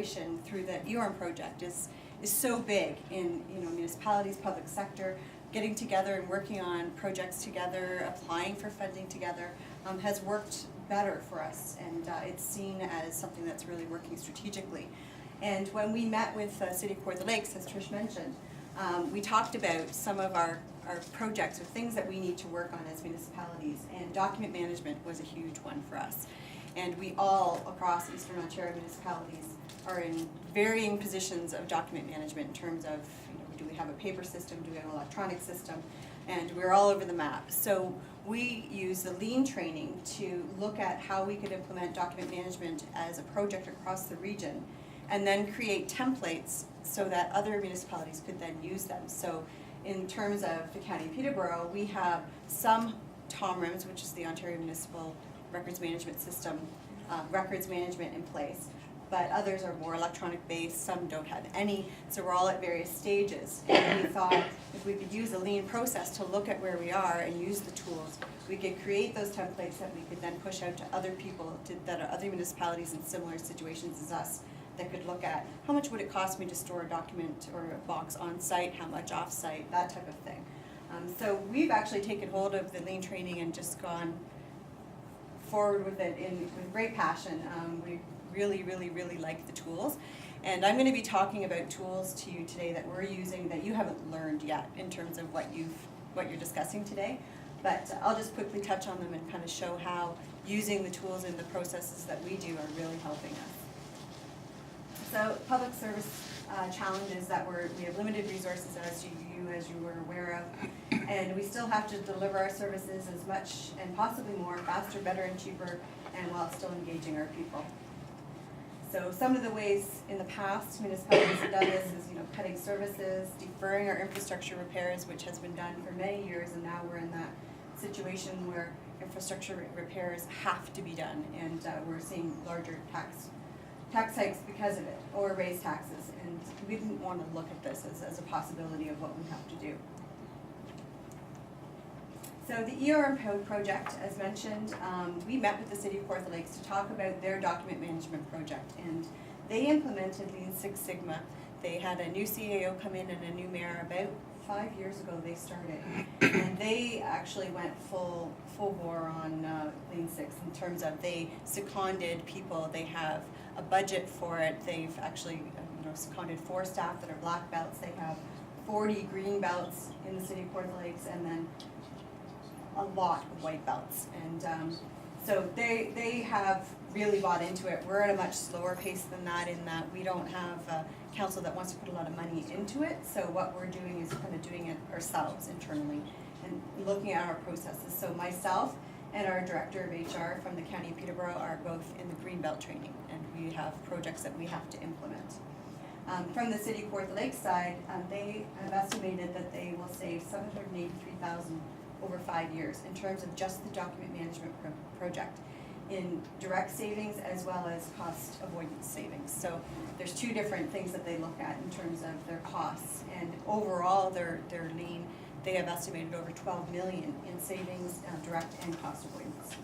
collaboration through the EORN project is so big in municipalities, public sector, getting together and working on projects together, applying for funding together, has worked better for us, and it's seen as something that's really working strategically. And when we met with City of Kawartha Lakes, as Trish mentioned, we talked about some of our projects or things that we need to work on as municipalities, and document management was a huge one for us. And we all across Eastern Ontario municipalities are in varying positions of document management in terms of, do we have a paper system, do we have an electronic system, and we're all over the map. So we use the lean training to look at how we could implement document management as a project across the region, and then create templates so that other municipalities could then use them. So in terms of the County of Peterborough, we have some TOMRIMS, which is the Ontario Municipal Records Management System, records management in place, but others are more electronic based, some don't have any, so we're all at various stages. And we thought if we could use a lean process to look at where we are and use the tools, we could create those templates that we could then push out to other people that are other municipalities in similar situations as us, that could look at how much would it cost me to store a document or a box on site, how much off site, that type of thing. So we've actually taken hold of the lean training and just gone forward with it with great passion. We really like the tools, and I'm going to be talking about tools to you today that we're using that you haven't learned yet in terms of what you're discussing today, but I'll just quickly touch on them and kind of show how using the tools and the processes that we do are really helping us. So public service challenges that we have limited resources, as you were aware of, and we still have to deliver our services as much and possibly more, faster, better, and cheaper, and while still engaging our people. So some of the ways in the past municipalities have done this is, cutting services, deferring our infrastructure repairs, which has been done for many years, and now we're in that situation where infrastructure repairs have to be done, and we're seeing larger tax hikes because of it, or raise taxes, and we didn't want to look at this as a possibility of what we have to do. So the EORN project, as mentioned, we met with the City of Kawartha Lakes to talk about their document management project, and they implemented Lean Six Sigma. They had a new CAO come in and a new mayor about 5 years ago they started, and they actually went full bore on Lean Six in terms of they seconded people. They have a budget for it. They've actually seconded 4 staff that are black belts. They have 40 green belts in the City of Kawartha Lakes, and then a lot of white belts. And so they have really bought into it. We're at a much slower pace than that, in that we don't have a council that wants to put a lot of money into it. So what we're doing is kind of doing it ourselves internally and looking at our processes. So myself and our director of HR from the County of Peterborough are both in the green belt training, and we have projects that we have to implement. From the City of Kawartha Lakes side, they have estimated that they will save $783,000 over 5 years in terms of just the document management project, in direct savings as well as cost avoidance savings. So there's 2 different things that they look at in terms of their costs, and overall their lean, they have estimated over $12 million in savings, direct and cost avoidance.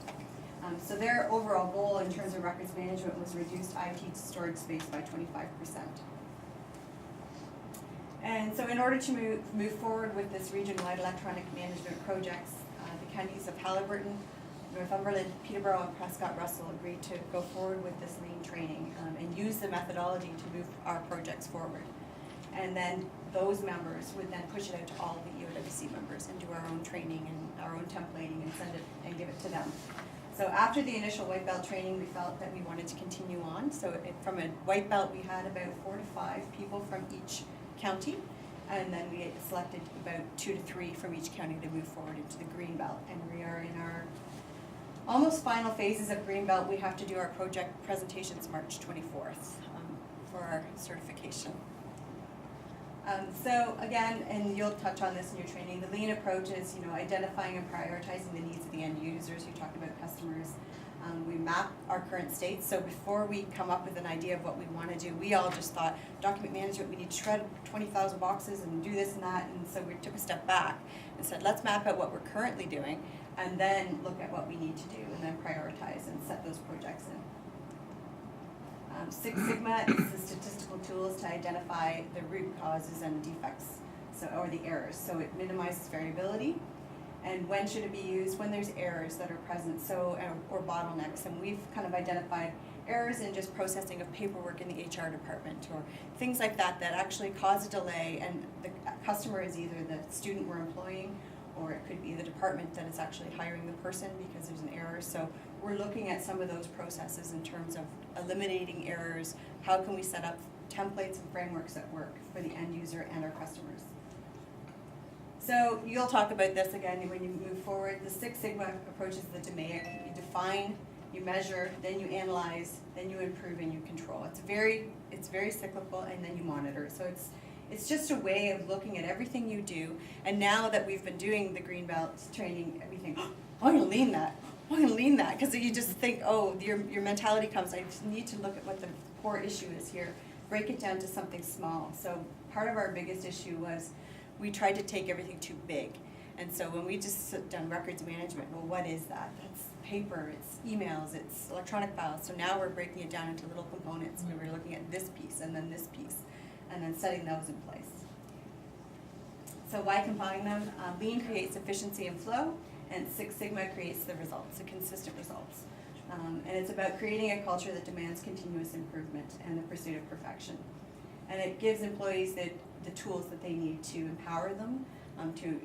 So their overall goal in terms of records management was reduced IT storage space by 25%. And so in order to move forward with this region-wide electronic management projects, the counties of Haliburton, Northumberland, Peterborough, and Prescott-Russell agreed to go forward with this lean training and use the methodology to move our projects forward. And then those members would then push it out to all the EOWC members and do our own training and our own templating and send it and give it to them. So after the initial white belt training, we felt that we wanted to continue on. So from a white belt, we had about 4 to 5 people from each county, and then we selected about 2 to 3 from each county to move forward into the green belt. And we are in our almost final phases of green belt. We have to do our project presentations March 24th for our certification. So again, and you'll touch on this in your training, the lean approach is identifying and prioritizing the needs of the end users. You talked about customers. We map our current state. So before we come up with an idea of what we want to do, we all just thought, document management, we need to shred 20,000 boxes and do this and that. And so we took a step back and said, let's map out what we're currently doing and then look at what we need to do and then prioritize and set those projects in. Six Sigma is the statistical tools to identify the root causes and defects, or the errors. So it minimizes variability. And when should it be used? When there's errors that are present, or bottlenecks. And we've kind of identified errors in just processing of paperwork in the HR department, or things like that that actually cause a delay, and the customer is either the student we're employing, or it could be the department that is actually hiring the person because there's an error. So we're looking at some of those processes in terms of eliminating errors. How can we set up templates and frameworks that work for the end user and our customers? So you'll talk about this again when you move forward. The Six Sigma approach is the DMAIC. You define, you measure, then you analyze, then you improve, and you control. It's very cyclical, and then you monitor. So it's just a way of looking at everything you do. And now that we've been doing the Greenbelt training, we think, oh, I'm going to lean that. I'm going to lean that. Because you just think, oh, your mentality comes, I just need to look at what the core issue is here. Break it down to something small. So part of our biggest issue was we tried to take everything too big. And so when we just done records management, well, what is that? That's paper, it's emails, it's electronic files. So now we're breaking it down into little components. And we're looking at this piece and then this piece, and then setting those in place. So why combine them? Lean creates efficiency and flow, and Six Sigma creates the results, the consistent results. And it's about creating a culture that demands continuous improvement and the pursuit of perfection. And it gives employees the tools that they need to empower them to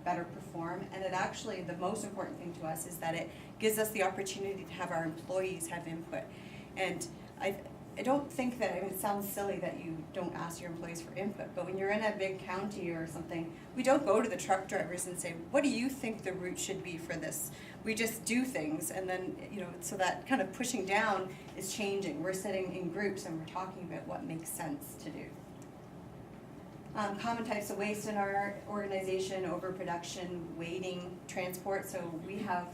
better perform. And it actually, the most important thing to us is that it gives us the opportunity to have our employees have input. And I don't think that, it sounds silly that you don't ask your employees for input, but when you're in a big county or something, we don't go to the truck drivers and say, what do you think the route should be for this? We just do things, and then, so that kind of pushing down is changing. We're sitting in groups and we're talking about what makes sense to do. Common types of waste in our organization: overproduction, waiting, transport. So we have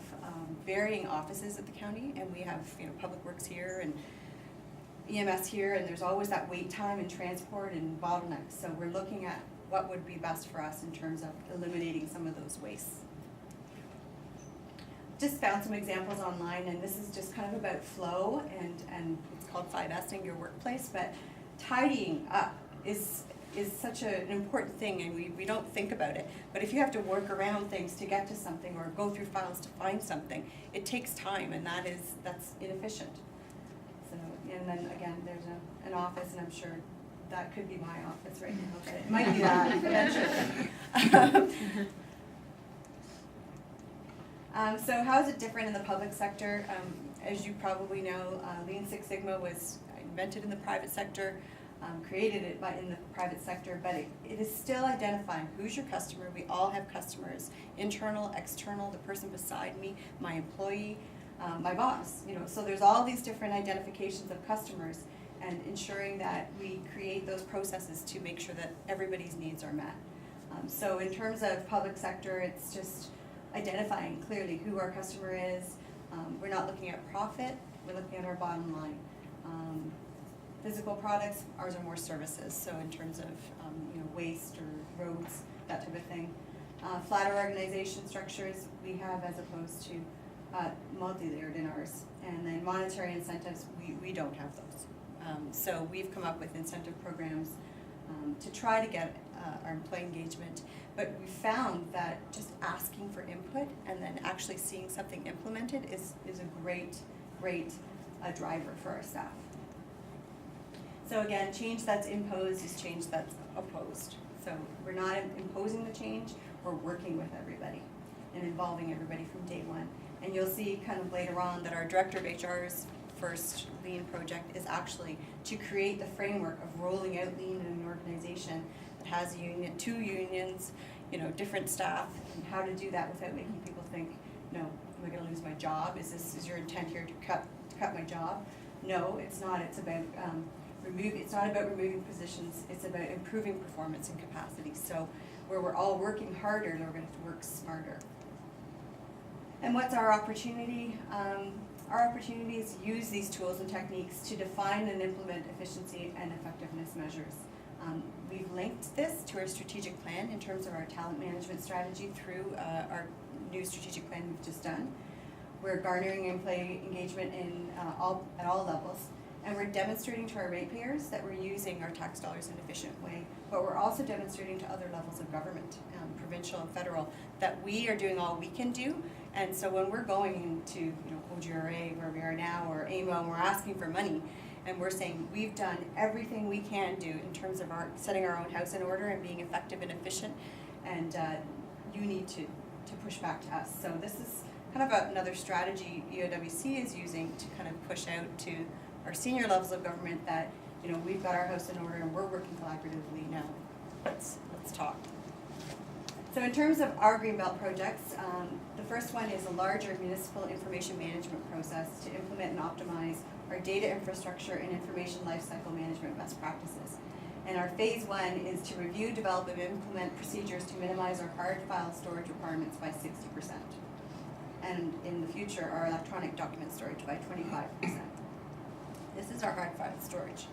varying offices at the county, and we have Public Works here and EMS here, and there's always that wait time in transport and bottlenecks. So we're looking at what would be best for us in terms of eliminating some of those wastes. Just found some examples online, and this is just kind of about flow, and it's called 5S'ing your workplace, but tidying up is such an important thing, and we don't think about it. But if you have to work around things to get to something, or go through files to find something, it takes time, and that's inefficient. So, and then again, there's an office, and I'm sure that could be my office right now, but it might be that eventually. So how is it different in the public sector? As you probably know, Lean Six Sigma was invented in the private sector, created it in the private sector, but it is still identifying who's your customer. We all have customers, internal, external, the person beside me, my employee, my boss. So there's all these different identifications of customers, and ensuring that we create those processes to make sure that everybody's needs are met. So in terms of public sector, it's just identifying clearly who our customer is. We're not looking at profit, we're looking at our bottom line. Physical products, ours are more services, so in terms of waste or roads, that type of thing. Flatter organization structures we have as opposed to multi-layered in ours. And then monetary incentives, we don't have those. So we've come up with incentive programs to try to get our employee engagement, but we found that just asking for input and then actually seeing something implemented is a great driver for our staff. So again, change that's imposed is change that's opposed. So we're not imposing the change, we're working with everybody and involving everybody from day one. And you'll see kind of later on that our Director of HR's first Lean project is actually to create the framework of rolling out Lean in an organization that has two unions, different staff, and how to do that without making people think, no, am I going to lose my job? Is your intent here to cut my job? No, it's not. It's about it's not about removing positions. It's about improving performance and capacity. So where we're all working harder, we're going to have to work smarter. And what's our opportunity? Our opportunity is to use these tools and techniques to define and implement efficiency and effectiveness measures. We've linked this to our strategic plan in terms of our talent management strategy through our new strategic plan we've just done. We're garnering employee engagement at all levels, And we're demonstrating to our ratepayers that we're using our tax dollars in an efficient way, but we're also demonstrating to other levels of government, provincial and federal, that we are doing all we can do. And so when we're going into OGRA, where we are now, or AMO, and we're asking for money, and we're saying we've done everything we can do in terms of setting our own house in order and being effective and efficient, and you need to push back to us. So this is kind of another strategy EOWC is using to kind of push out to our senior levels of government that we've got our house in order and we're working collaboratively now. Let's talk. So in terms of our Greenbelt projects, the first one is a larger municipal information management process to implement and optimize our data infrastructure and information lifecycle management best practices. And our phase 1 is to review, develop, and implement procedures to minimize our hard file storage requirements by 60%. And in the future, our electronic document storage by 25%. This is our hard file storage.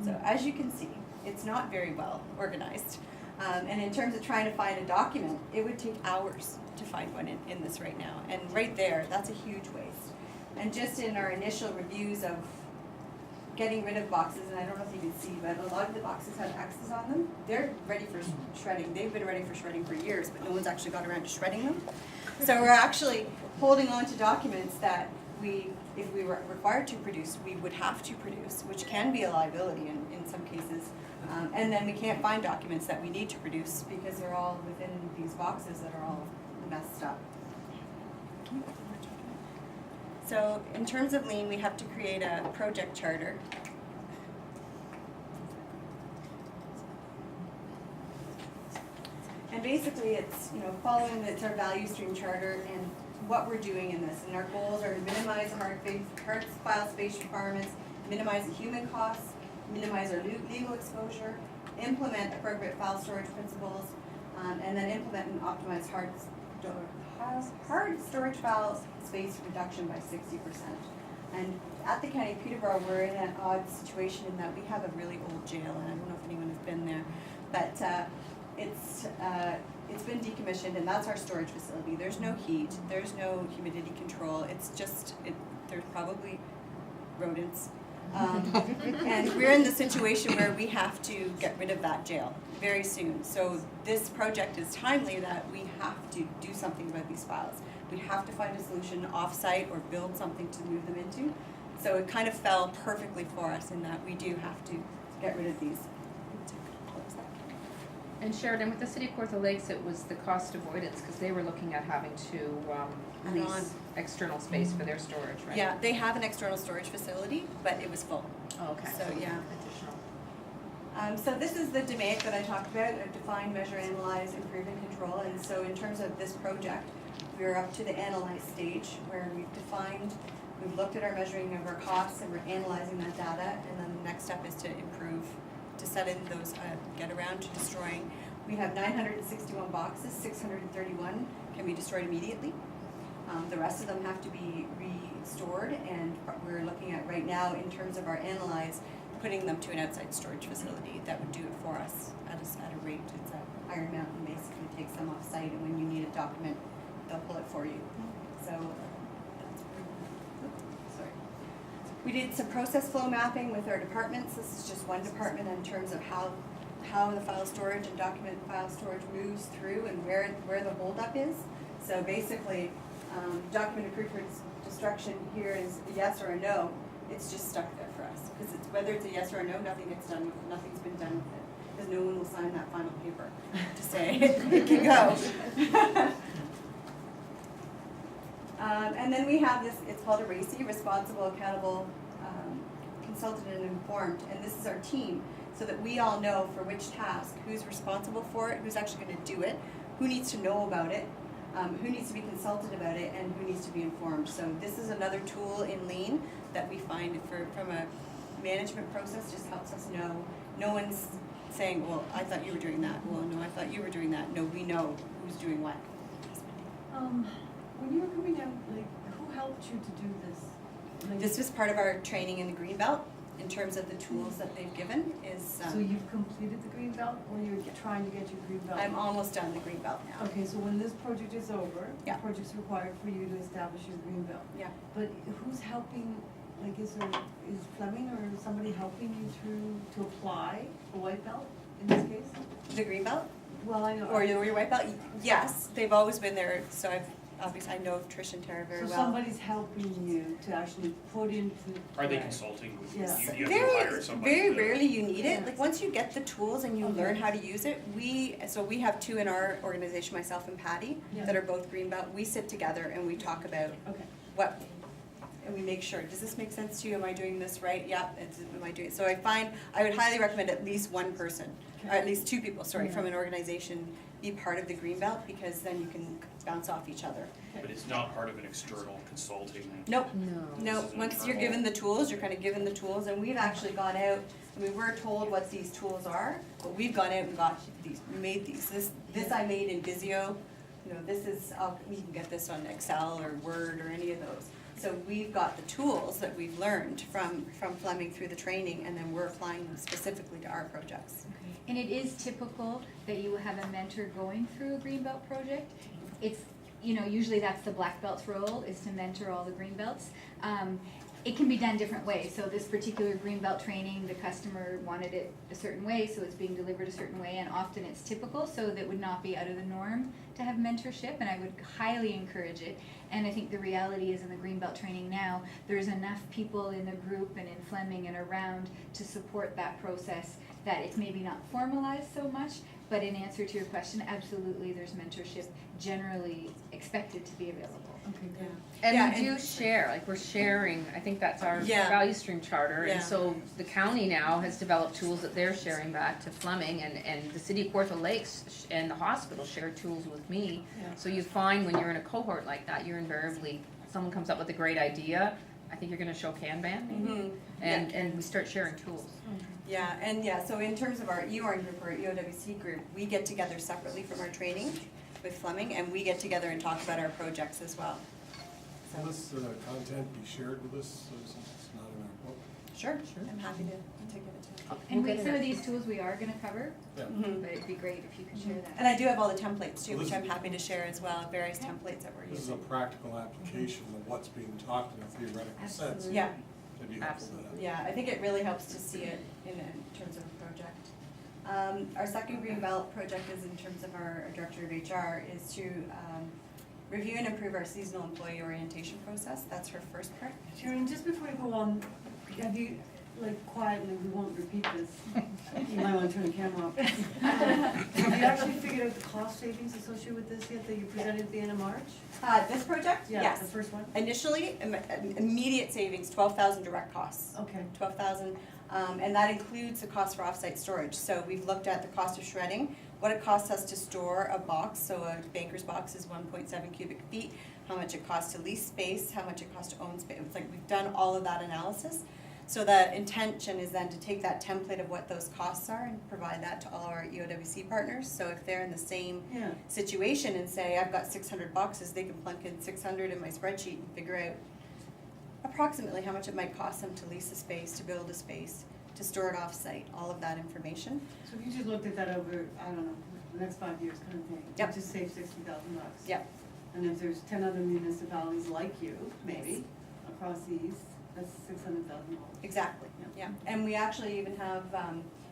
So as you can see, it's not very well organized. And in terms of trying to find a document, it would take hours to find one in this right now. And right there, that's a huge waste. And just in our initial reviews of getting rid of boxes, and I don't know if you can see, but a lot of the boxes have X's on them. They're ready for shredding. They've been ready for shredding for years, but no one's actually got around to shredding them. So we're actually holding on to documents that if we were required to produce, we would have to produce, which can be a liability in some cases. And then we can't find documents that we need to produce because they're all within these boxes that are all messed up. So in terms of lean, we have to create a project charter. And basically it's following it's our value stream charter and what we're doing in this. And our goals are to minimize the hard file space requirements, minimize the human costs, minimize our legal exposure, implement appropriate file storage principles, and then implement and optimize hard storage file space reduction by 60%. And at the County of Peterborough, we're in an odd situation in that we have a really old jail, and I don't know if anyone has been there, but it's been decommissioned, and that's our storage facility. There's no heat, there's no humidity control. It's just there's probably rodents. And we're in the situation where we have to get rid of that jail very soon. So this project is timely that we have to do something about these files. We have to find a solution off-site or build something to move them into. So it kind of fell perfectly for us in that we do have to get rid of these. And Sheridan, with the City of Kawartha Lakes, it was the cost avoidance because they were looking at having to lease external space for their storage, right? Yeah, they have an external storage facility, but it was full. Oh, okay. So yeah. Additional. So this is the DMAIC that I talked about, define, measure, analyze, improve, and control. And so in terms of this project, we're up to the analyze stage where we've looked at our measuring of our costs and we're analyzing that data. And then the next step is to improve, to set in those, get around to destroying. We have 961 boxes, 631 can be destroyed immediately. The rest of them have to be restored, and we're looking at right now in terms of our analyze, putting them to an outside storage facility that would do it for us at a rate. It's at Iron Mountain, basically takes them off site, and when you need a document, they'll pull it for you. So that's sorry. We did some process flow mapping with our departments. This is just one department in terms of how the file storage and document file storage moves through and where the holdup is. So basically, document approved for destruction here is a yes or a no. It's just stuck there for us because it's whether it's a yes or a no, nothing gets done with it. Nothing's been done with it because no one will sign that final paper to say it can go. And then we have this. It's called a RACI, Responsible, Accountable, Consulted, and Informed. And this is our team, so that we all know for which task, who's responsible for it, who's actually going to do it, who needs to know about it. Who needs to be consulted about it, and who needs to be informed. So this is another tool in Lean that we find from a management process, just helps us know. No one's saying, well, I thought you were doing that. Well, no, I thought you were doing that. No, we know who's doing what. When you were coming out, who helped you to do this? This was part of our training in the Greenbelt. In terms of the tools that they've given is... so you've completed the Greenbelt, or you're trying to get your Greenbelt? I'm almost done the Greenbelt now. Okay, so when this project is over, yeah, the project's required for you to establish your Greenbelt. Yeah. But who's helping, like, is Fleming or somebody helping you to apply a white belt in this case? The green belt? Well, I know. Or your white belt? Yes, they've always been there, so I know Trish and Tara very So well. somebody's helping you to actually put into. Are they consulting with you? Yeah. You have to hire somebody Very to- rarely you need it. Yeah. Like, once you get the tools and you Okay. learn how to use it, we have two in our organization, myself and Patty, Yeah. that are both green belt. We sit together and we talk about Okay. what, and we make sure, does this make sense to you? Am I doing this right? Yep, am I doing it? So I would highly recommend at least one person, or at least two people, sorry, Yeah. from an organization be part of the green belt, because then you can bounce off each other. But it's not part of an external consulting. Nope. No. No, This is once you're internal. given the tools, you're kind of given the tools, and we've actually gone out, I mean, we're told what these tools are, but we've gone out and got these, we made these. This I made in Visio, you know, this is, you can get this on Excel or Word or any of those. So we've got the tools that we've learned from Fleming through the training, and then we're applying them specifically to our projects. And it is typical that you have a mentor going through a green belt project. It's, you know, usually that's the black belt's role, is to mentor all the green belts. It can be done different ways. So this particular green belt training, the customer wanted it a certain way, so it's being delivered a certain way, and often it's typical, so that would not be out of the norm to have mentorship, and I would highly encourage it. And I think the reality is in the green belt training now, there's enough people in the group and in Fleming and around to support that process that it's maybe not formalized so much, but in answer to your question, absolutely, there's mentorship generally expected to be available. Okay, good. And Yeah, we do share, like we're sharing, I think that's our Yeah. value stream charter. Yeah. And so the county now has developed tools that they're sharing back to Fleming, and the city of Kawartha Lakes and the hospital share tools with me. Yeah. So you find when you're in a cohort like that, you're invariably, someone comes up with a great idea, I think you're gonna show Kanban maybe, Mhm. and we start sharing tools. Yeah, and yeah, so in terms of our EORN group or EOWC group, we get together separately from our training with Fleming, and we get together and talk about our projects as well. Will this content be shared with us since it's not in our book? Sure, Sure. I'm happy to give it to you. And We'll with get some it. of these tools we are gonna cover, Yeah. Mhm. but it'd be great if you could share that. And I do have all the templates too, which I'm happy to share as well, various templates that we're This is a using. practical application of what's being taught in a theoretical sense. Absolutely. Yeah, It'd be helpful to have. yeah, I think it really helps to see it in terms of a project. Our second green belt project is in terms of our director of HR, is to review and improve our seasonal employee orientation process. That's her first part. Sheridan, just before you go on, have you, like, quietly, we won't repeat this. You might want to turn the camera off. Have you actually figured out the cost savings associated with this yet that you presented at the end of March? This project, Yeah, yes. the first one? Initially, immediate savings, 12,000 direct costs. Okay. 12,000, and that includes the cost for offsite storage. So we've looked at the cost of shredding, what it costs us to store a box, so a banker's box is 1.7 cubic feet, how much it costs to lease space, how much it costs to own space. It's like we've done all of that analysis. So the intention is then to take that template of what those costs are and provide that to all our EOWC partners. So if they're in the same Yeah. situation and say, I've got 600 boxes, they can plunk in 600 in my spreadsheet and figure out approximately how much it might cost them to lease a space, to build a space, to store it off-site, all of that information. So if you just looked at that over, I don't know, the next 5 years kind of thing. Yep. You just save $60,000. Yep. And if there's 10 other municipalities like you, maybe, across the east, that's $600,000. Exactly, yeah. And we actually even have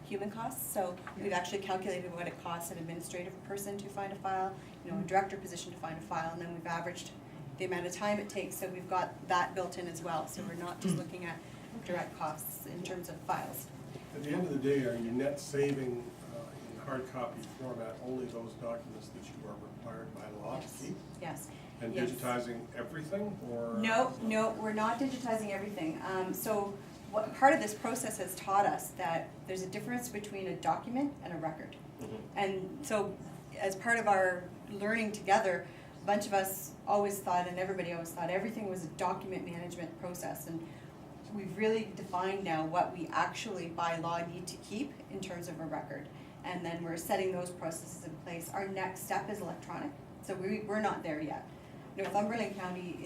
human costs, so we've actually calculated what it costs an administrative person to find a file, you know, a director position to find a file, and then we've averaged the amount of time it takes, so we've got that built in as well. So we're not just looking at direct costs in terms of files. At the end of the day, are you net saving in hard copy format only those documents that you are required by law to keep? Yes. And Yes. digitizing everything, or? No, we're not digitizing everything. So what part of this process has taught us that there's a difference between a document and a record. Mhm. And so as part of our learning together, a bunch of us always thought, and everybody always thought, everything was a document management process. And we've really defined now what we actually by law need to keep in terms of a record. And then we're setting those processes in place. Our next step is electronic, so we're not there yet. Northumberland County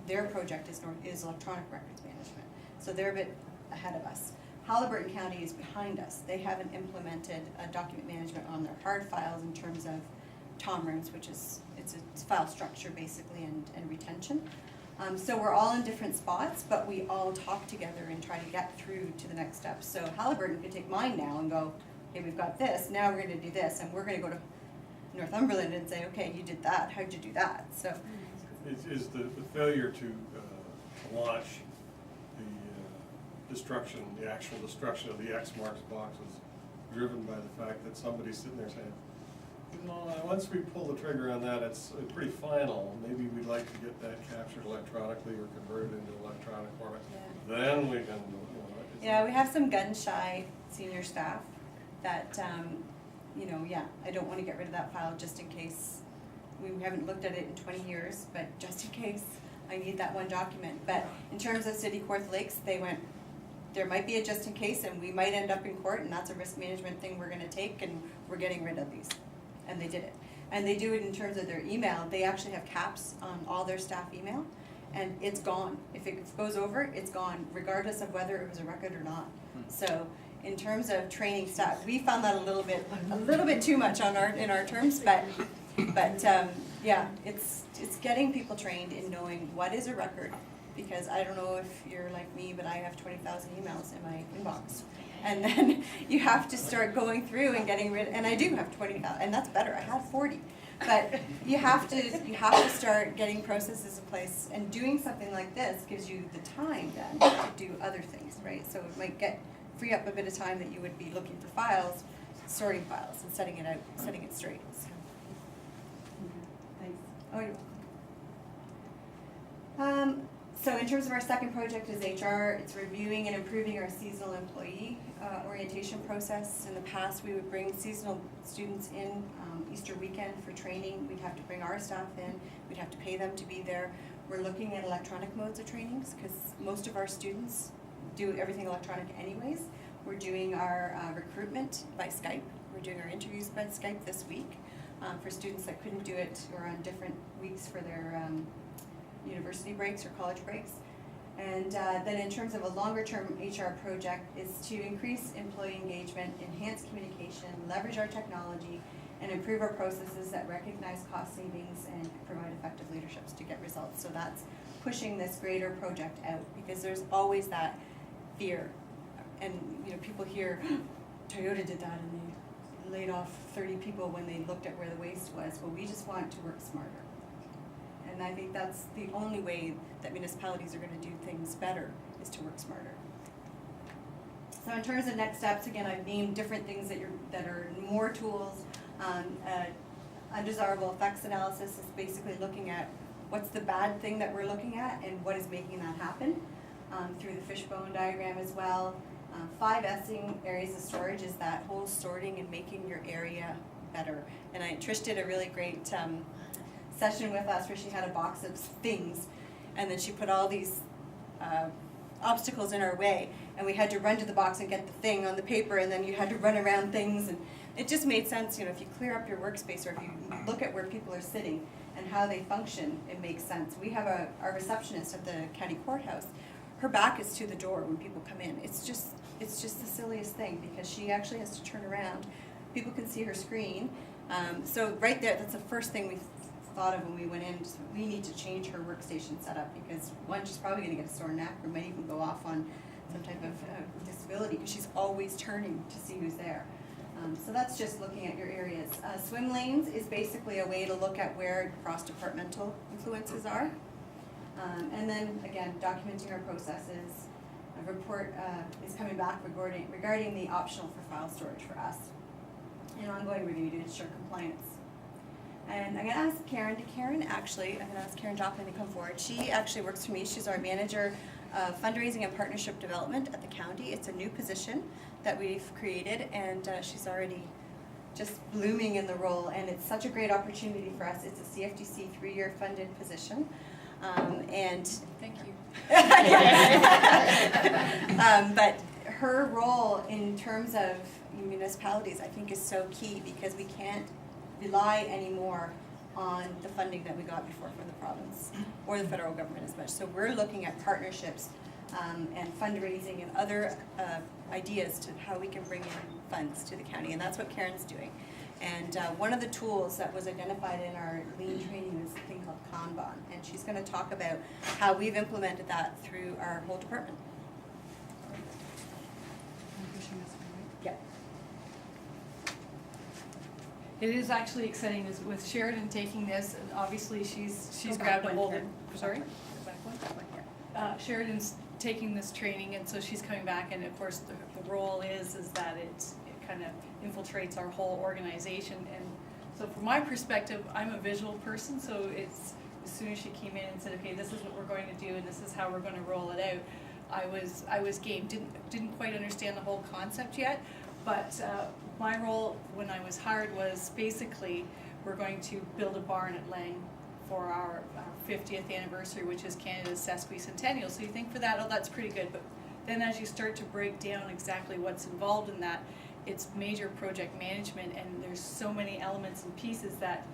their project is electronic records management, so they're a bit ahead of us. Halliburton County is behind us. They haven't implemented a document management on their hard files in terms of tom rooms, which is, it's a file structure basically and retention. So we're all in different spots, but we all talk together and try to get through to the next step. So Halliburton could take mine now and go, okay, we've got this, now we're gonna do this, and we're gonna go to Northumberland and say, okay, you did that, how'd you do that? So, Is the failure to launch the destruction, the actual destruction of the X marks boxes driven by the fact that somebody's sitting there saying, you know, once we pull the trigger on that, it's pretty final, maybe we'd like to get that captured electronically or converted into electronic format, then we can, yeah, we have some gun-shy senior staff that, you know, yeah, I don't wanna get rid of that file just in case. We haven't looked at it in 20 years, but just in case, I need that one document. But in terms of City Kawartha Lakes, they went, there might be a just in case, and we might end up in court, and that's a risk management thing we're gonna take, and we're getting rid of these. And they did it. And they do it in terms of their email. They actually have caps on all their staff email, and it's gone. If it goes over, it's gone, regardless of whether it was a record or not. So in terms of training staff, we found that a little bit too much on in our terms, but yeah, it's getting people trained in knowing what is a record, because I don't know if you're like me, but I have 20,000 emails in my inbox. And then you have to start going through and getting rid, and I do have 20,000, and that's better, I had 40. But you have to start getting processes in place, and doing something like this gives you the time then to do other things, right? So it might free up a bit of time that you would be looking for files, sorting files and setting it out, setting it straight. So. Thanks. Oh, you're welcome. So in terms of our second project is HR, it's reviewing and improving our seasonal employee orientation process. In the past, we would bring seasonal students in Easter weekend for training. We'd have to bring our staff in. We'd have to pay them to be there. We're looking at electronic modes of trainings because most of our students do everything electronic anyways. We're doing our recruitment by Skype. We're doing our interviews by Skype this week for students that couldn't do it or on different weeks for their university breaks or college breaks. And then in terms of a longer term HR project is to increase employee engagement, enhance communication, leverage our technology, and improve our processes that recognize cost savings and provide effective leaderships to get results. So that's pushing this greater project out, because there's always that fear. And you know, people hear, Toyota did that and they laid off 30 people when they looked at where the waste was. Well, we just want to work smarter. And I think that's the only way that municipalities are going to do things better, is to work smarter. So in terms of next steps, again, I've named different things that are more tools. Undesirable effects analysis is basically looking at what's the bad thing that we're looking at and what is making that happen, through the fishbone diagram as well. 5S'ing areas of storage is that whole sorting and making your area better. And Trish did a really great session with us where she had a box of things, and then she put all these obstacles in our way, and we had to run to the box and get the thing on the paper, and then you had to run around things, and it just made sense. You know, if you clear up your workspace, or if you look at where people are sitting and how they function, it makes sense. We have our receptionist at the county courthouse. Her back is to the door when people come in. It's just the silliest thing, because she actually has to turn around. People can see her screen. So right there, that's the first thing we thought of when we went in. So we need to change her workstation setup, because one, she's probably going to get a sore neck, or might even go off on some type of disability, because she's always turning to see who's there. So that's just looking at your areas. Swim lanes is basically a way to look at where cross-departmental influences are. And then, again, documenting our processes. A report is coming back regarding the optional for file storage for us. And ongoing review to ensure compliance. And I'm going to ask Karen. I'm going to ask Karen Joplin to come forward. She actually works for me. She's our manager of fundraising and partnership development at the county. It's a new position that we've created, and she's already just blooming in the role, and it's such a great opportunity for us. It's a CFDC 3-year funded position. And thank you. But her role in terms of municipalities, I think, is so key, because we can't rely anymore on the funding that we got before from the province or the federal government as much. So we're looking at partnerships and fundraising and other ideas to how we can bring in funds to the county, and that's what Karen's doing. And one of the tools that was identified in our lean training is a thing called Kanban, and she's going to talk about how we've implemented that through our whole department. Yep. It is actually exciting is with Sheridan taking this, and obviously she's Go back grabbed a one, hold of, Karen. sorry? Go back one. Sheridan's taking this training, and so she's coming back, and of course, the role is that it kind of infiltrates our whole organization. And so from my perspective, I'm a visual person, so it's, as soon as she came in and said, okay, this is what we're going to do, and this is how we're gonna roll it out, I was game. Didn't quite understand the whole concept yet, but my role when I was hired was basically, we're going to build a barn at Lang for our 50th anniversary, which is Canada's sesquicentennial. So you think for that, oh, that's pretty good. But then as you start to break down exactly what's involved in that, it's major project management, and there's so many elements and pieces that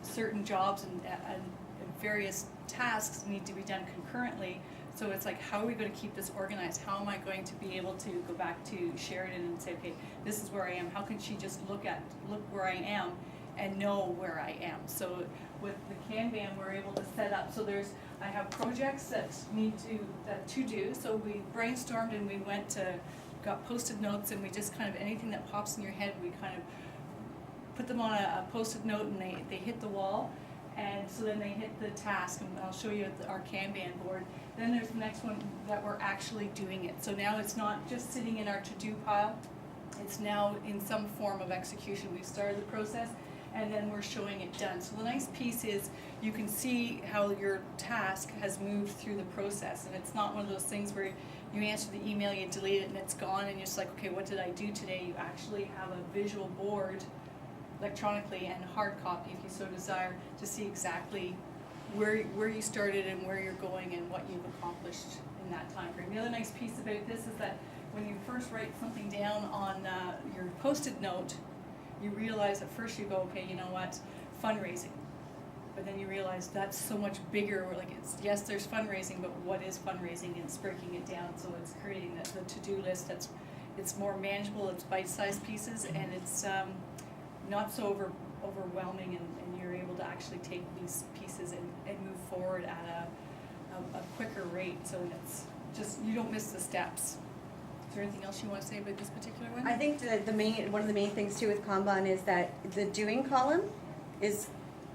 certain jobs and various tasks need to be done concurrently. So it's like, how are we going to keep this organized? How am I going to be able to go back to Sheridan and say, okay, this is where I am. How can she just look where I am and know where I am? So with the Kanban, we're able to set up. So I have projects that to do. So we brainstormed and we got Post-it notes, and we just kind of, anything that pops in your head, we kind of put them on a Post-it note, and they hit the wall. And so then they hit the task, and I'll show you our Kanban board. Then there's the next one that we're actually doing it. So now it's not just sitting in our to-do pile, it's now in some form of execution. We've started the process, and then we're showing it done. So the nice piece is you can see how your task has moved through the process, and it's not one of those things where you answer the email, you delete it, and it's gone, and you're just like, okay, what did I do today? You actually have a visual board electronically and hard copy, if you so desire, to see exactly where you started and where you're going and what you've accomplished in that time frame. The other nice piece about this is that when you first write something down on your Post-it note, you realize at first you go, okay, you know what, fundraising. But then you realize that's so much bigger. Like, yes, there's fundraising, but what is fundraising? And it's breaking it down, so it's creating the to-do list. It's more manageable. It's bite-sized pieces, and it's not so overwhelming, and you're able to actually take these pieces and move forward at a quicker rate. So it's just, you don't miss the steps. Is there anything else you want to say about this particular one? I think one of the main things too with Kanban is that the doing column is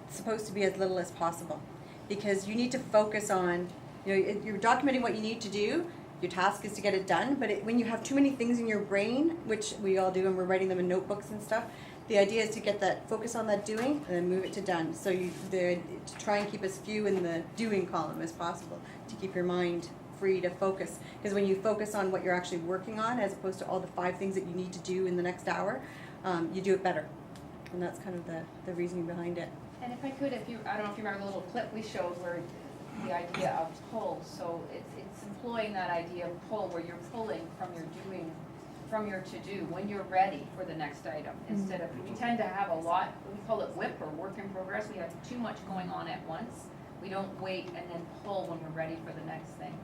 supposed to be as little as possible, because you need to focus on, you're documenting what you need to do. Your task is to get it done, but when you have too many things in your brain, which we all do, and we're writing them in notebooks and stuff, the idea is to get that focus on that doing and then move it to done. So to try and keep as few in the doing column as possible to keep your mind free to focus. Because when you focus on what you're actually working on, as opposed to all the 5 things that you need to do in the next hour, you do it better. And that's kind of the reasoning behind it. And if I could, I don't know if you remember the little clip we showed where the idea of pull, so it's employing that idea of pull, where you're pulling from your doing, from your to-do, when you're ready for the next item. Instead of, we tend to have a lot, we call it WIP, or work in progress, we have too much going on at once. We don't wait and then pull when we're ready for the next thing.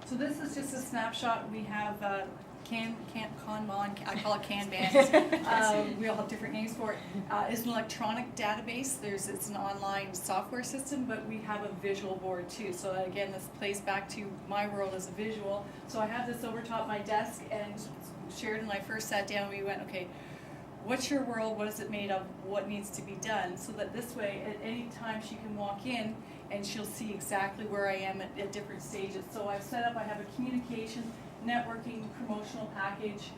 So this is just a snapshot. We have Kanban, I call it Kanban. We all have different names for it. It's an electronic database. It's an online software system, but we have a visual board too. So again, this plays back to my world as a visual. So I have this over top my desk, and Sheridan and I first sat down, we went, okay, what's your world? What is it made of? What needs to be done? So that this way, at any time she can walk in and she'll see exactly where I am at different stages. So I've set up, I have a communication, networking, promotional package,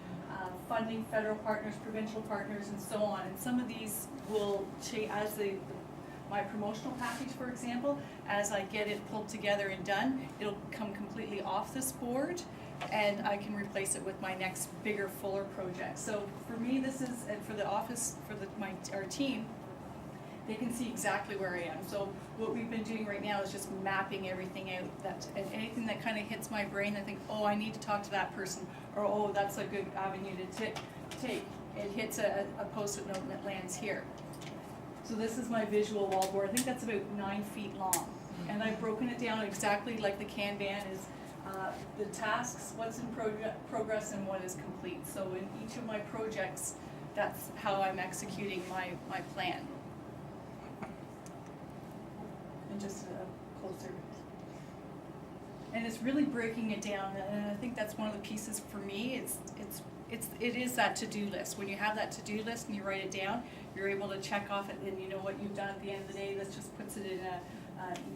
funding, federal partners, provincial partners, and so on. And some of these will change as my promotional package, for example, as I get it pulled together and done, it'll come completely off this board, and I can replace it with my next bigger, fuller project. So for me, this is, and for the office, for our team, they can see exactly where I am. So what we've been doing right now is just mapping everything out, and anything that kind of hits my brain, I think, oh, I need to talk to that person, or oh, that's a good avenue to take. It hits a Post-it note and it lands here. So this is my visual wall board. I think that's about 9 feet long. And I've broken it down exactly like the Kanban is. the tasks, what's in progress and what is complete. So in each of my projects, that's how I'm executing my plan. And just closer. And it's really breaking it down, and I think that's one of the pieces for me. It is that to-do list. When you have that to-do list and you write it down, you're able to check off it, and you know what you've done at the end of the day. This just puts it in a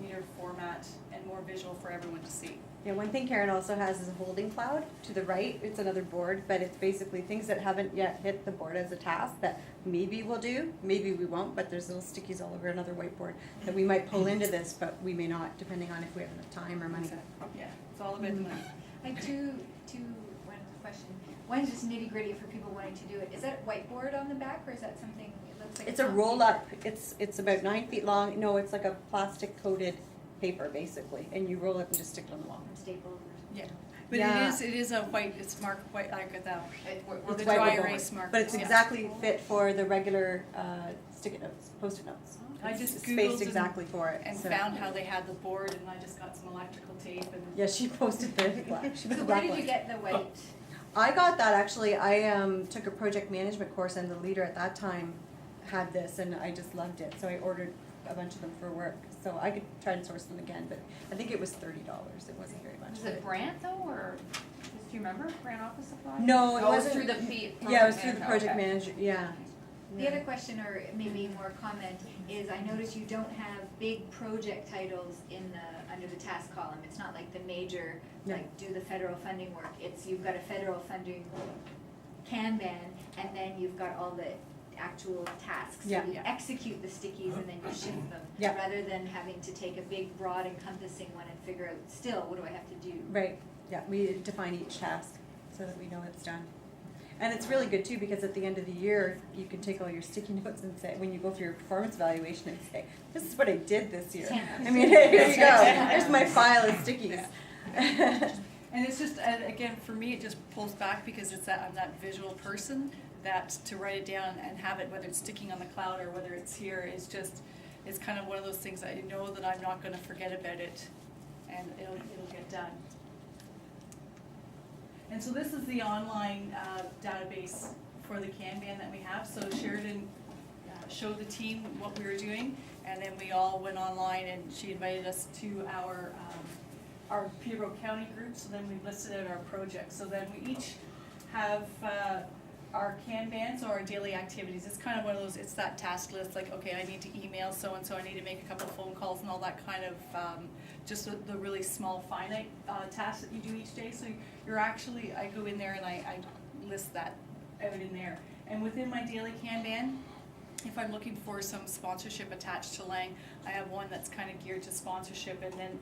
neater format and more visual for everyone to see. Yeah, one thing Karen also has is a holding cloud to the right. It's another board, but it's basically things that haven't yet hit the board as a task that maybe we'll do, maybe we won't, but there's little stickies all over another whiteboard that we might pull into this, but we may not, depending on if we have enough time or money. Yeah, it's all about the money. I do one question. One is just nitty gritty for people wanting to do it. Is that whiteboard on the back, or is that something, it looks like? It's a roll up, it's about 9 feet long, no, it's like a plastic coated paper basically, and you roll it and just stick it on the wall. Staple or Yeah, but Yeah. it is a white, it's marked white, like that. It's The dry wipeable, erase markers, but it's yeah. exactly fit for the regular stick-it notes, post-it notes. I It's just spaced Googled exactly for it. and so- found how they had the board, and I just got some electrical tape and. Yeah, she posted the black. She put So the where black did you one. get the white? I got that actually. I took a project management course, and the leader at that time had this, and I just loved it. So I ordered a bunch of them for work. So I could try and source them again, but I think it was $30. It wasn't very much. Was it Brant though, or, do you remember, Grant Office Supply? No, it Oh, wasn't. through the P. Yeah, it was through the manager, project okay. manager. Yeah. The other question, or maybe more comment, is I noticed you don't have big project titles in the, under the task column. It's not like the major, No. like do the federal funding work. It's, you've got a federal funding Kanban, and then you've got all the actual tasks. Yeah. So you execute the stickies and then you shift them. Yeah. Rather than having to take a big, broad encompassing one and figure out, still, what do I have to do? Right. Yeah, we define each task so that we know it's done. And it's really good too, because at the end of the year, you can take all your sticky notes and say, when you go through your performance evaluation, and say, this is what I did this year. I mean, here you go, here's my file of stickies. And it's just, and again, for me, it just pulls back because it's that, I'm that visual person, that to write it down and have it, whether it's sticking on the cloud or whether it's here, is just, it's kind of one of those things that I know that I'm not gonna forget about it, and it'll get done. And so this is the online database for the Kanban that we have. So Sheridan showed the team what we were doing, and then we all went online, and she invited us to our Peterborough County group. So then we listed out our projects. So then we each have our Kanbans or our daily activities. It's kind of one of those, it's that task list, like, okay, I need to email so-and-so, I need to make a couple of phone calls and all that kind of, just the really small finite tasks that you do each day. So you're actually, I go in there and I list that out in there. And within my daily Kanban, if I'm looking for some sponsorship attached to Lang, I have one that's kind of geared to sponsorship, and then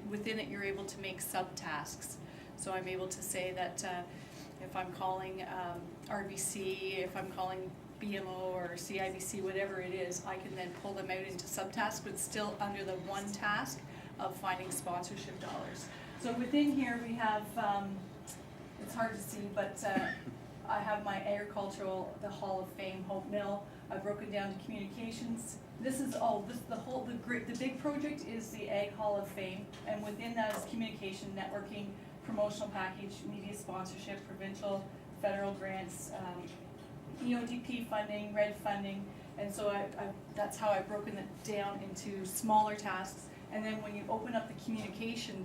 within it you're able to make subtasks. So I'm able to say that if I'm calling RBC, if I'm calling BMO or CIBC, whatever it is, I can then pull them out into subtasks, but still under the one task of finding sponsorship dollars. So within here we have, it's hard to see, but I have my agricultural, the Hall of Fame, Hope Mill. I've broken down to communications. This is all, the big project is the Ag Hall of Fame, and within that is communication, networking, promotional package, media sponsorship, provincial, federal grants, EODP funding, RED funding, and so that's how I've broken it down into smaller tasks. And then when you open up the communication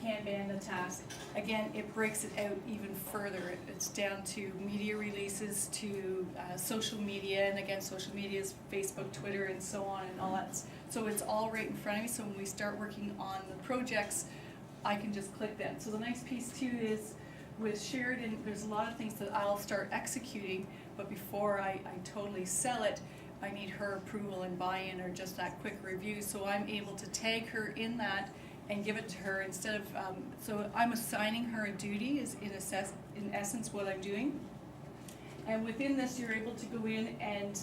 Kanban, the task, again, it breaks it out even further. It's down to media releases, to social media, and again, social media is Facebook, Twitter, and so on, and all that. So it's all right in front of me, so when we start working on the projects, I can just click them. So the nice piece too is, with Sheridan, there's a lot of things that I'll start executing, but before I totally sell it, I need her approval and buy-in, or just that quick review, so I'm able to tag her in that and give it to her instead of, so I'm assigning her a duty, is in essence what I'm doing. And within this, you're able to go in and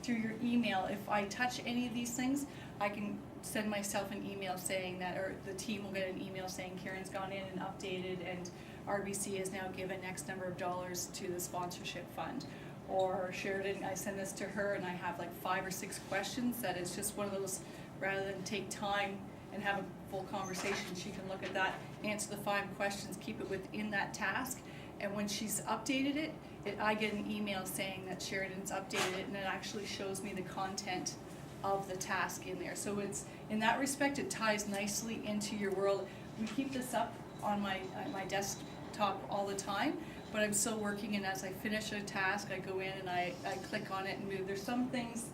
through your email, if I touch any of these things, I can send myself an email saying that, or the team will get an email saying Karen's gone in and updated, and RBC has now given X number of dollars to the sponsorship fund. Or Sheridan, I send this to her and I have like 5 or 6 questions that is just one of those, rather than take time and have a full conversation, she can look at that, answer the 5 questions, keep it within that task. And when she's updated it, I get an email saying that Sheridan's updated it, and it actually shows me the content of the task in there. So it's, in that respect, it ties nicely into your world. We keep this up on my desktop all the time, but I'm still working, and as I finish a task, I go in and I click on it and move. There's some things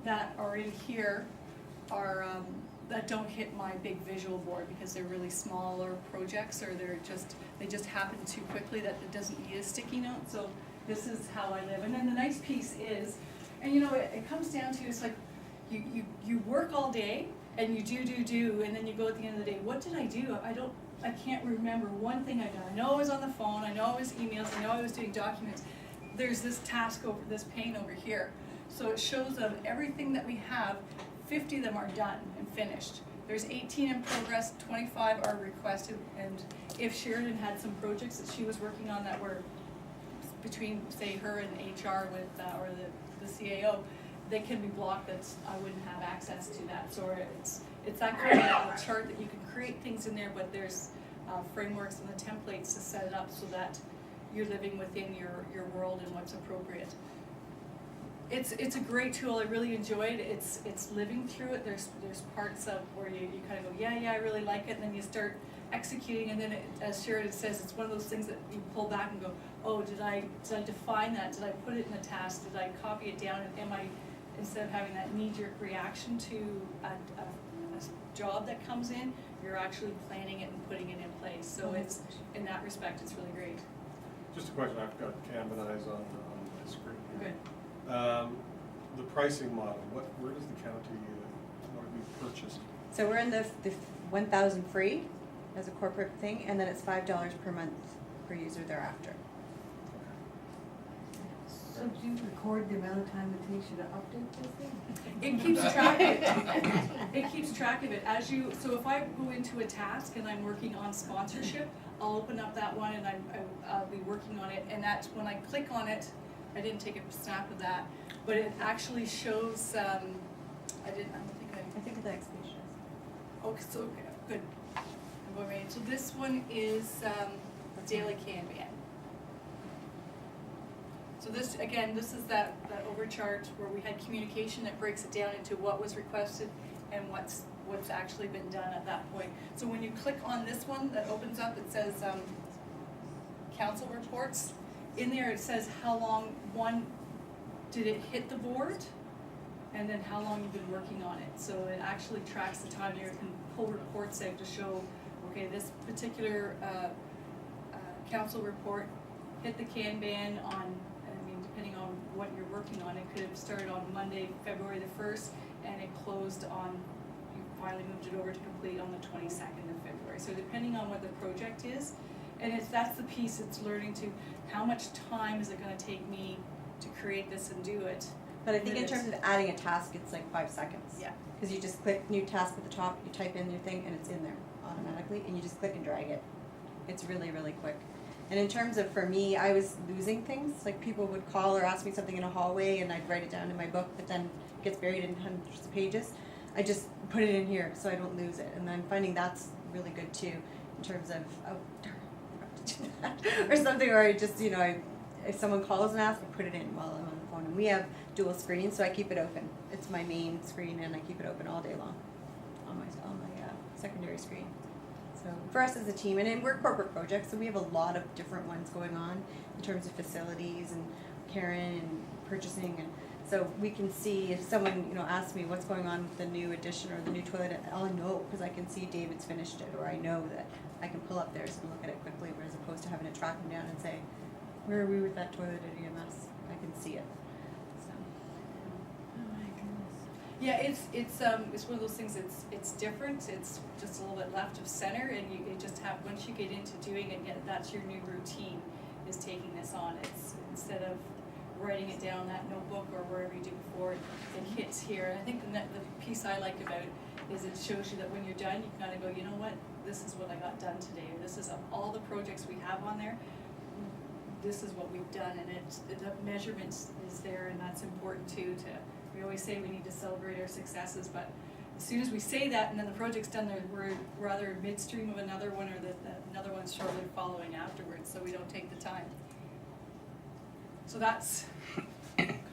that are in here are that don't hit my big visual board because they're really smaller projects, or they just happen too quickly that it doesn't need a sticky note. So this is how I live. And then the nice piece is, and you know, it comes down to, it's like you work all day and you do, and then you go at the end of the day, what did I do? I can't remember one thing I've done. I know I was on the phone, I know I was emails, I know I was doing documents. There's this task over, this pane over here. So it shows of everything that we have, 50 of them are done and finished. There's 18 in progress, 25 are requested, and if Sheridan had some projects that she was working on that were between, say, her and HR with, or the CAO, they can be blocked that I wouldn't have access to that. So it's that kind of chart that you can create things in there, but there's frameworks and the templates to set it up so that you're living within your world and what's appropriate. It's a great tool. I really enjoyed it. It's living through it. There's parts of where you kind of go, yeah, I really like it, and then you start executing, and then as Sheridan says, it's one of those things that you pull back and go, oh, did I define that? Did I put it in a task? Did I copy it down? And am I, instead of having that knee-jerk reaction to a job that comes in, you're actually planning it and putting it in place. So it's, in that respect, it's really great. Just a question, I've got Kanban eyes on my screen here. Good. The pricing model, where does the county, what have we purchased? So we're in the 1,000 free as a corporate thing, and then it's $5 per month per user thereafter. So do you record the amount of time it takes you to update this thing? It keeps track of it. It keeps track of it. So if I go into a task and I'm working on sponsorship, I'll open up that one and I'll be working on it, and that's when I click on it. I didn't take a snap of that, but it actually shows, I think the next page does. okay, so, okay, good. I'm going right. So this one is daily Kanban. So this, again, this is that overchart where we had communication that breaks it down into what was requested and what's actually been done at that point. So when you click on this one that opens up, it says council reports. In there it says how long, did it hit the board, and then how long you've been working on it. So it actually tracks the time. You can pull reports out to show, okay, this particular council report hit the Kanban on, depending on what you're working on, it could have started on Monday, February the 1st, and it closed on, you finally moved it over to complete on the 22nd of February. So depending on what the project is, and that's the piece it's learning to, how much time is it gonna take me to create this and do it? But I think in terms of adding a task, it's like 5 seconds. Yeah. Because you just click new task at the top, you type in your thing, and it's in there automatically, and you just click and drag it. It's really, really quick. And in terms of, for me, I was losing things. Like people would call or ask me something in a hallway, and I'd write it down in my book, but then it gets buried in hundreds of pages. I just put it in here so I don't lose it. And I'm finding that's really good too, in terms of, oh, darn, I forgot to do that. Or something where I just, if someone calls and asks, I put it in while I'm on the phone. And we have dual screens, so I keep it open. It's my main screen, and I keep it open all day long on my secondary screen. So for us as a team, and we're corporate projects, so we have a lot of different ones going on in terms of facilities and Karen and purchasing, and so we can see if someone asks me what's going on with the new addition or the new toilet, I'll know because I can see David's finished it, or I know that I can pull up theirs and look at it quickly, whereas opposed to having to track them down and say, where are we with that toilet at EMS? I can see it. So. Oh my goodness. Yeah, it's one of those things. It's different. It's just a little bit left of center, and you just have, once you get into doing it, that's your new routine, is taking this on. It's instead of writing it down in that notebook or wherever you did before, it hits here. And I think the piece I like about it is it shows you that when you're done, you kind of go, you know what, this is what I got done today, or this is of all the projects we have on there, this is what we've done, and the measurements is there, and that's important too. We always say we need to celebrate our successes, but as soon as we say that and then the project's done, we're either midstream of another one or another one's shortly following afterwards, so we don't take the time. So that's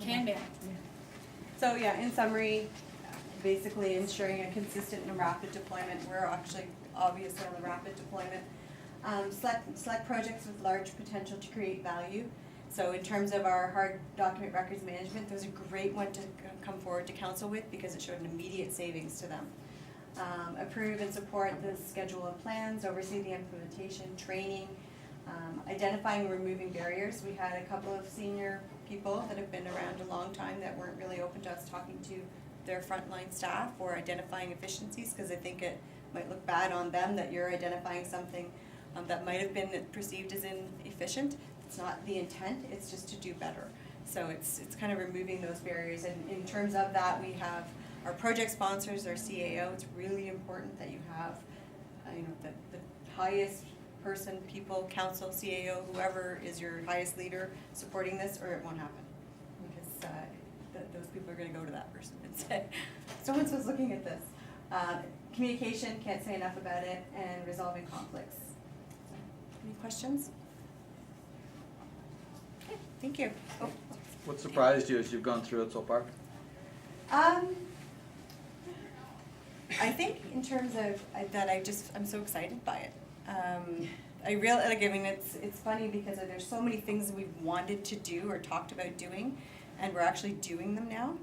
Kanban. So yeah, in summary, basically ensuring a consistent and rapid deployment. We're actually obviously on the rapid deployment. Select projects with large potential to create value. So in terms of our hard document records management, there's a great one to come forward to council with because it showed an immediate savings to them. Approve and support the schedule of plans, oversee the implementation, training, identifying and removing barriers. We had a couple of senior people that have been around a long time that weren't really open to us talking to their frontline staff or identifying efficiencies because I think it might look bad on them that you're identifying something that might have been perceived as inefficient. It's not the intent, it's just to do better. So it's kind of removing those barriers. And in terms of that, we have our project sponsors, our CAO. It's really important that you have the highest person, people, council, CAO, whoever is your highest leader supporting this, or it won't happen. Because those people are going to go to that person and say, so-and-so's looking at this. Communication, can't say enough about it, and resolving conflicts. Any questions? Okay, thank you. Oh. What surprised you as you've gone through it so far? I think in terms of that, I'm so excited by it. It's funny because there's so many things that we've wanted to do or talked about doing, and we're actually doing them now,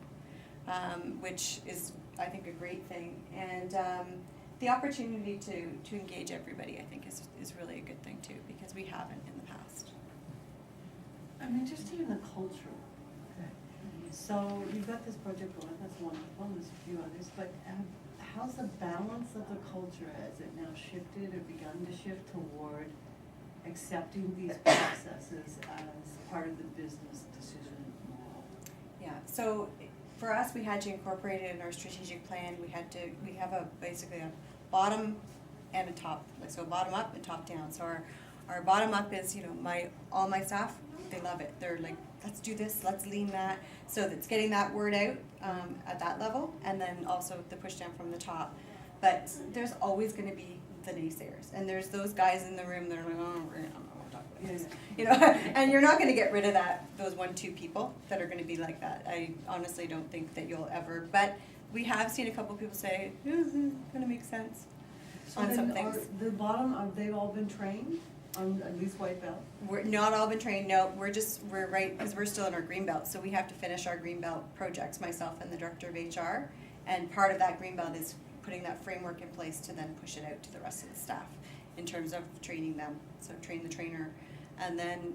which is, I think, a great thing. And the opportunity to engage everybody, I think, is really a good thing too, because we haven't in the past. I'm interested in the culture. So you've got this project going, that's wonderful, and there's a few others, but how's the balance of the culture? Has it now shifted or begun to shift toward accepting these processes as part of the business decision model? Yeah, so for us, we had to incorporate it in our strategic plan. We have basically a bottom and a top, so bottom up and top down. So our bottom up is, all my staff, they love it. They're like, let's do this, let's lean that. So it's getting that word out at that level, and then also the push down from the top. But there's always going to be the naysayers, and there's those guys in the room that are like, oh, I don't know what to talk about this. And you're not going to get rid of those 1-2 people that are going to be like that. I honestly don't think that you'll ever, but we have seen a couple people say, this is going to make sense on some things. The bottom, have they all been trained on at least white belt? We're not all been trained, no, we're right, because we're still in our green belt, so we have to finish our green belt projects, myself and the director of HR, and part of that green belt is putting that framework in place to then push it out to the rest of the staff in terms of training them, so train the trainer. And then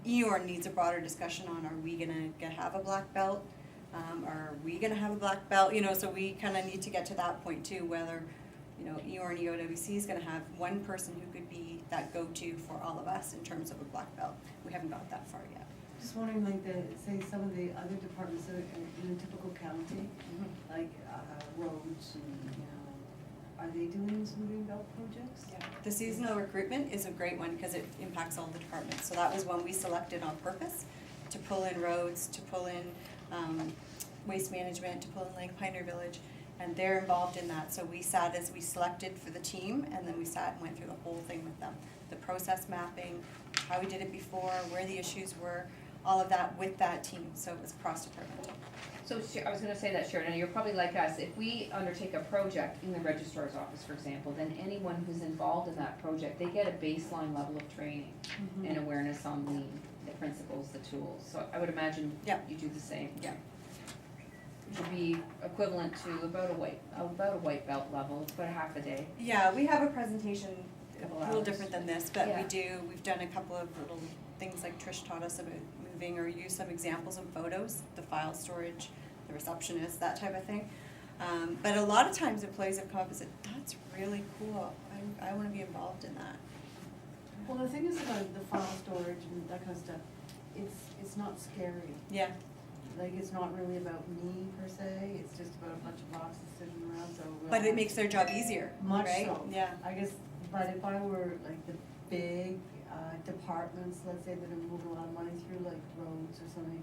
EORN needs a broader discussion on, are we gonna have a black belt? Are we gonna have a black belt? So we kind of need to get to that point too, whether EORN EOWC is going to have one person who could be that go-to for all of us in terms of a black belt. We haven't got that far yet. Just wondering, say some of the other departments that are in a typical county, like roads and, are they doing some green belt projects? Yeah. The seasonal recruitment is a great one because it impacts all the departments. So that was one we selected on purpose to pull in roads, to pull in waste management, to pull in Lake Pioneer Village. And they're involved in that. So we sat as we selected for the team, and then we sat and went through the whole thing with them. The process mapping, how we did it before, where the issues were, all of that with that team. So it was cross-departmental. So I was gonna say that, Sheridan, you're probably like us. If we undertake a project in the registrar's office, for example, then anyone who's involved in that project, they get a baseline level of training and awareness on the principles, the tools. So I would imagine you do the same. Yeah. Would be equivalent to about a white belt level, about a half a day. Yeah, we have a presentation Couple a little hours. different than this, but Yeah. we've done a couple of little things like Trish taught us about moving or use some examples of photos, the file storage, the receptionist, that type of thing. But a lot of times employees have come up and said, that's really cool, I want to be involved in that. Well, the thing is about the file storage and that kind of stuff, it's not scary. Yeah. Like, it's not really about me per se, it's just about a bunch of boxes sitting around, so. But it makes their job easier, Much right? so. Yeah. I guess, but if I were like the big departments, let's say that are moving a lot of money through, like roads or something,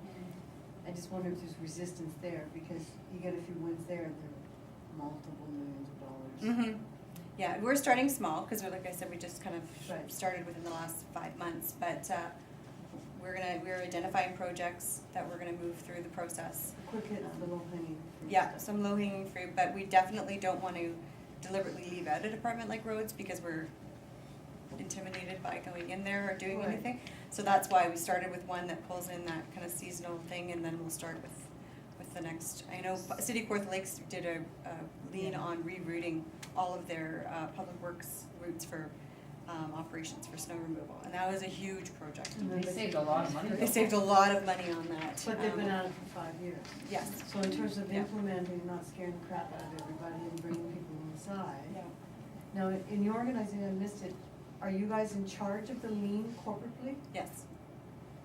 I just wonder if there's resistance there, because you get a few wins there and they're multiple millions of dollars. Mm-hmm. Yeah, we're starting small, because like I said, we just kind of Right. started within the last 5 months, but we're identifying projects that we're gonna move through the process. Quick hit of the low hanging fruit. Yeah, some low hanging fruit, but we definitely don't want to deliberately leave out a department like roads because we're intimidated by going in there or doing Right. anything. So that's why we started with one that pulls in that kind of seasonal thing, and then we'll start with the next. I know City of Kawartha Lakes did a lean on rerouting all of their public works routes for operations for snow removal, and that was a huge project. And then They saved a lot of money. They saved a lot of money on that. But they've been at it for 5 years. Yes. So in terms of Yeah. implementing, not scaring the crap out of everybody and bringing people inside. Yeah. Now, in your organization, I missed it, are you guys in charge of the lean corporately? Yes.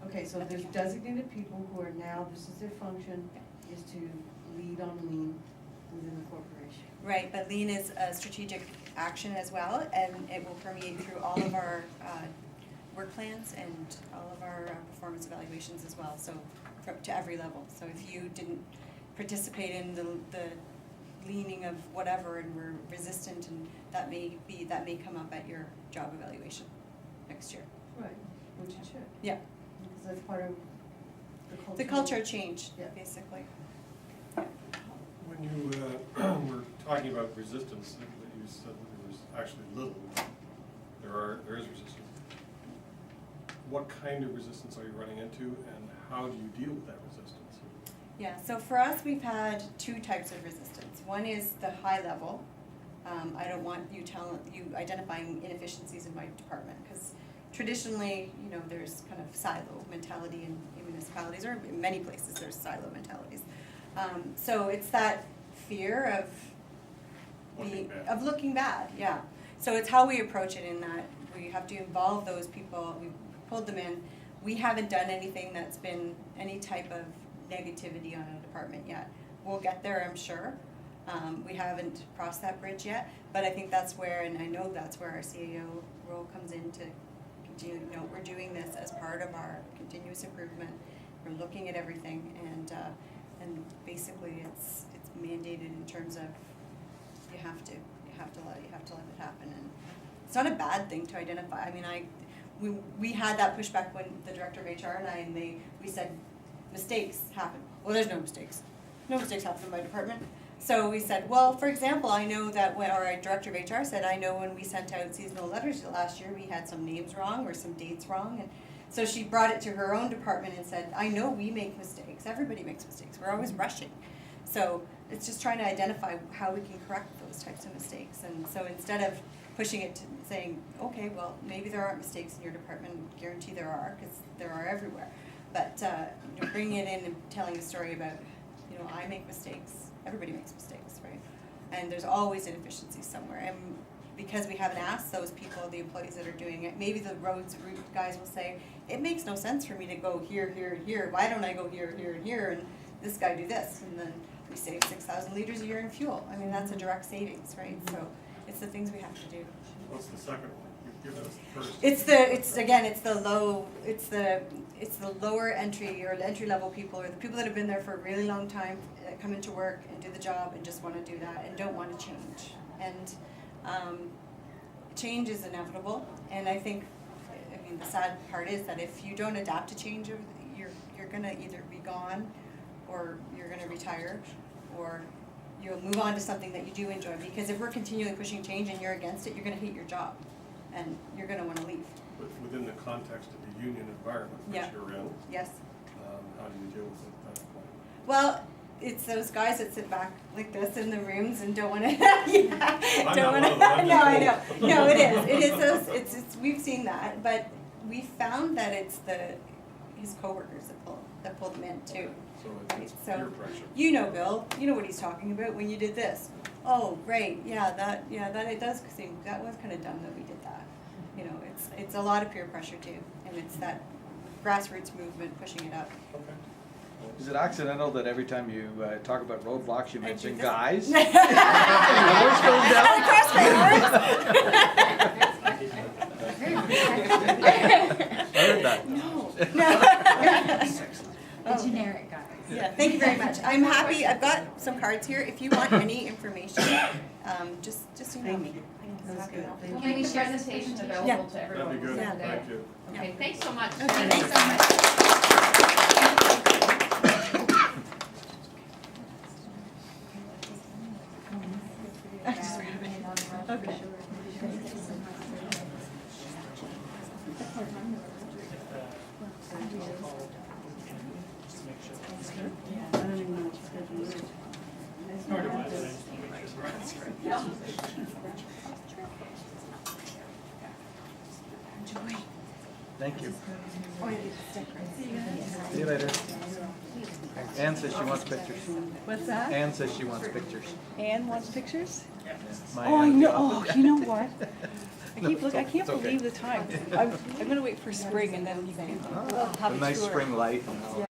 Okay, so there's designated people who are now, this is their function, is to lead on lean within the corporation. Right, but lean is a strategic action as well, and it will permeate through all of our work plans and all of our performance evaluations as well, so to every level. So if you didn't participate in the leaning of whatever and were resistant, and that may come up at your job evaluation next year. Right, which it should, Yeah, because that's part of the culture. the culture change, Yeah. basically. When you were talking about resistance, that you said that there was actually little, there is resistance. What kind of resistance are you running into, and how do you deal with that resistance? Yeah, so for us, we've had 2 types of resistance. One is the high level. I don't want you identifying inefficiencies in my department, because traditionally, there's kind of silo mentality in municipalities, or in many places there's silo mentalities. So it's that fear of looking bad, yeah. So it's how we approach it, in that we have to involve those people. We pulled them in. We haven't done anything that's been any type of negativity on a department yet. We'll get there, I'm sure. We haven't crossed that bridge yet, but I think that's where, and I know that's where our CAO role comes in to continue. We're doing this as part of our continuous improvement. We're looking at everything, and basically it's mandated in terms of you have to let it happen, and it's not a bad thing to identify. I mean, we had that pushback when the director of HR and we said mistakes happen. Well, there's no mistakes. No mistakes happen in my department. So we said, well, for example, I know that our director of HR said, I know when we sent out seasonal letters last year, we had some names wrong or some dates wrong, and so she brought it to her own department and said, I know we make mistakes. Everybody makes mistakes. We're always rushing. So it's just trying to identify how we can correct those types of mistakes. And so instead of pushing it to saying, okay, well, maybe there aren't mistakes in your department, guarantee there are, because there are everywhere. But bringing it in and telling a story about, I make mistakes. Everybody makes mistakes, right? And there's always inefficiencies somewhere. And because we haven't asked those people, the employees that are doing it, maybe the roads route guys will say, it makes no sense for me to go here, here, and here. Why don't I go here, here, and here, and this guy do this? And then we save 6,000 liters a year in fuel. I mean, that's a direct savings, right? So it's the things we have to do. What's the second one? You've given us the first. It's the lower entry or entry level people, or the people that have been there for a really long time, that come into work and do the job and just want to do that and don't want to change. And change is inevitable. And I think, the sad part is that if you don't adapt to change, you're gonna either be gone, or you're gonna retire, or you'll move on to something that you do enjoy. Because if we're continually pushing change and you're against it, you're gonna hate your job, and you're gonna want to leave. But within the context of the union environment which Yeah. you're in, Yes. how do you deal with it at that point? Well, it's those guys that sit back like this in the rooms and don't want to. I'm not one of them, I'm No, I know. just No, it is. It is those. It's. We've seen that, but we found that it's his coworkers that pull them in too. So Right, it's so- peer pressure. Bill. You know what he's talking about when you did this. Oh, great. That it does seem that was kind of dumb that we did that. It's a lot of peer pressure too, and it's that grassroots movement pushing it up. Okay. Is it accidental that every time you talk about roadblocks, you I do mention this. guys? Your voice goes down? Very protective. I heard that. No. The generic guy. Yeah, thank you very much. I'm happy, I've got some cards here. If you want any information, just email me. That's good, thank We'll you. make the presentation available to everyone. That'd be good, over there. thank you. Okay, thanks so much. Okay, thanks so much. I don't even know what your schedule is. Thank you. See you later. Ann says she wants pictures. What's that? Ann says she wants pictures. Anne wants pictures? My Oh, I Ann. know, oh, you know what? I No, keep looking, I it's can't okay. believe the time. I'm gonna wait for spring and then you can Ah, have a a nice tour. spring light and all.